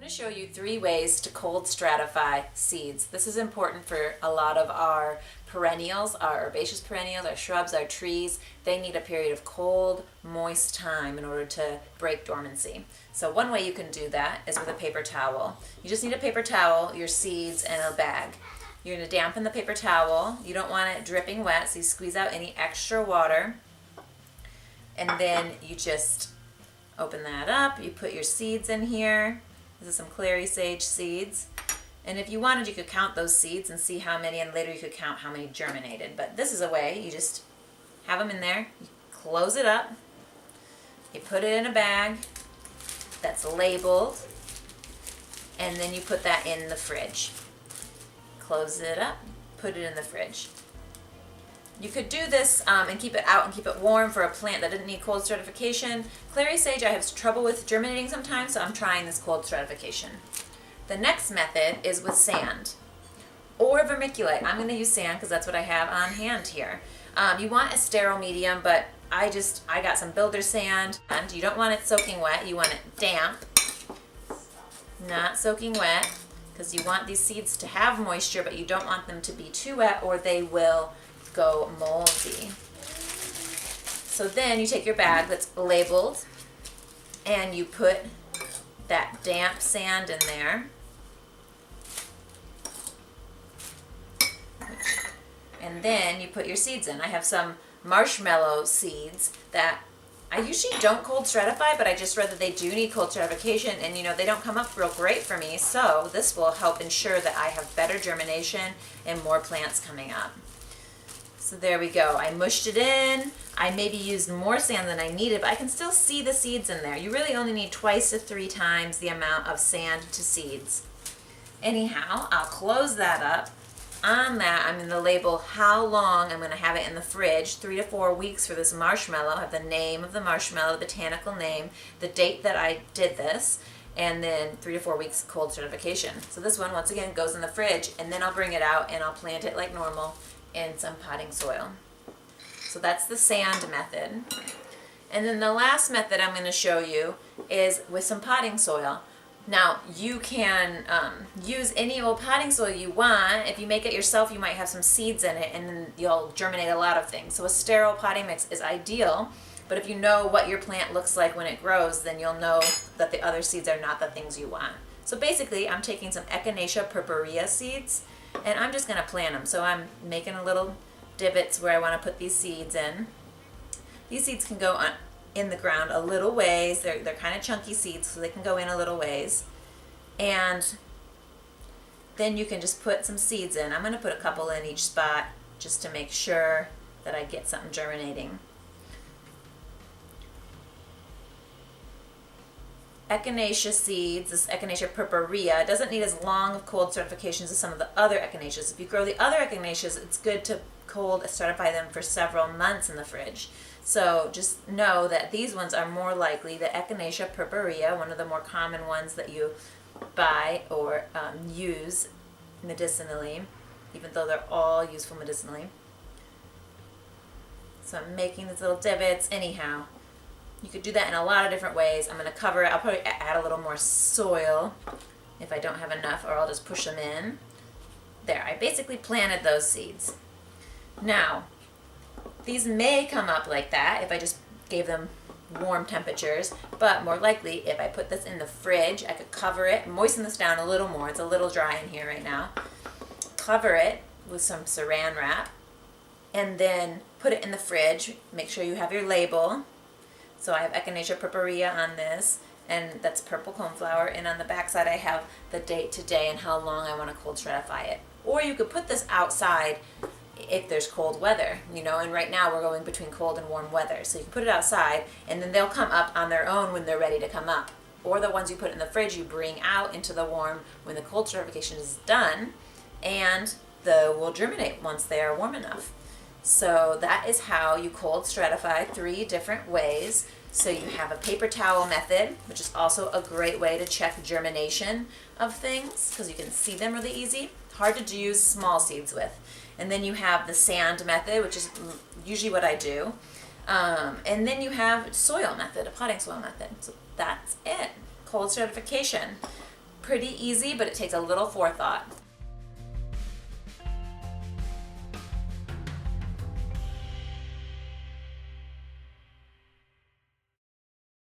going to show you 3 ways to cold stratify seeds. This is important for a lot of our perennials, our herbaceous perennials, our shrubs, our trees. They need a period of cold, moist time in order to break dormancy. So one way you can do that is with a paper towel. You just need a paper towel, your seeds, and a bag. You're going to dampen the paper towel. You don't want it dripping wet, so you squeeze out any extra water. And then you just open that up. You put your seeds in here. This is some clary sage seeds. And if you wanted, you could count those seeds and see how many, and later you could count how many germinated. But this is a way. You just have them in there. You close it up. You put it in a bag that's labeled. And then you put that in the fridge. Close it up. Put it in the fridge. You could do this and keep it out and keep it warm for a plant that didn't need cold stratification. Clary sage I have trouble with germinating sometimes, so I'm trying this cold stratification. The next method is with sand or vermiculite. I'm going to use sand because that's what I have on hand here. You want a sterile medium, but I got some builder sand, and you don't want it soaking wet. You want it damp, not soaking wet, because you want these seeds to have moisture, but you don't want them to be too wet or they will go moldy. So then you take your bag that's labeled and you put that damp sand in there. And then you put your seeds in. I have some marshmallow seeds that I usually don't cold stratify, but I just read that they do need cold stratification, and they don't come up real great for me, so this will help ensure that I have better germination and more plants coming up. So there we go. I mushed it in. I maybe used more sand than I needed, but I can still see the seeds in there. You really only need 2 to 3 times the amount of sand to seeds. Anyhow, I'll close that up. On that, I'm going to label how long I'm going to have it in the fridge, 3 to 4 weeks for this marshmallow. I have the name of the marshmallow, the botanical name, the date that I did this, and then 3 to 4 weeks cold certification. So this one, once again, goes in the fridge, and then I'll bring it out and I'll plant it like normal in some potting soil. So that's the sand method. And then the last method I'm going to show you is with some potting soil. Now, you can use any old potting soil you want. If you make it yourself, you might have some seeds in it, and then you'll germinate a lot of things. So a sterile potting mix is ideal, but if you know what your plant looks like when it grows, then you'll know that the other seeds are not the things you want. So basically, I'm taking some Echinacea purpurea seeds, and I'm just going to plant them. So I'm making a little divots where I want to put these seeds in. These seeds can go in the ground a little ways. They're kind of chunky seeds, so they can go in a little ways. And then you can just put some seeds in. I'm going to put a couple in each spot just to make sure that I get something germinating. Echinacea seeds, this Echinacea purpurea, doesn't need as long of cold certifications as some of the other Echinaceas. If you grow the other Echinaceas, it's good to cold stratify them for several months in the fridge. So just know that these ones are more likely, the Echinacea purpurea, one of the more common ones that you buy or use medicinally, even though they're all useful medicinally. So I'm making these little divots. Anyhow, you could do that in a lot of different ways. I'm going to cover it. I'll probably add a little more soil if I don't have enough, or I'll just push them in. There, I basically planted those seeds. Now, these may come up like that if I just gave them warm temperatures, but more likely if I put this in the fridge, I could cover it, moisten this down a little more. It's a little dry in here right now. Cover it with some saran wrap, and then put it in the fridge. Make sure you have your label. So I have Echinacea purpurea on this, and that's purple coneflower, and on the back side I have the date today and how long I want to cold stratify it. Or you could put this outside if there's cold weather, and right now we're going between cold and warm weather. So you can put it outside, and then they'll come up on their own when they're ready to come up. Or the ones you put in the fridge, you bring out into the warm when the cold certification is done, and they will germinate once they are warm enough. So that is how you cold stratify 3 different ways. So you have a paper towel method, which is also a great way to check germination of things because you can see them really easy. Hard to use small seeds with. And then you have the sand method, which is usually what I do. And then you have soil method, a potting soil method. So that's it. Cold stratification. pretty easy, but it takes a little forethought.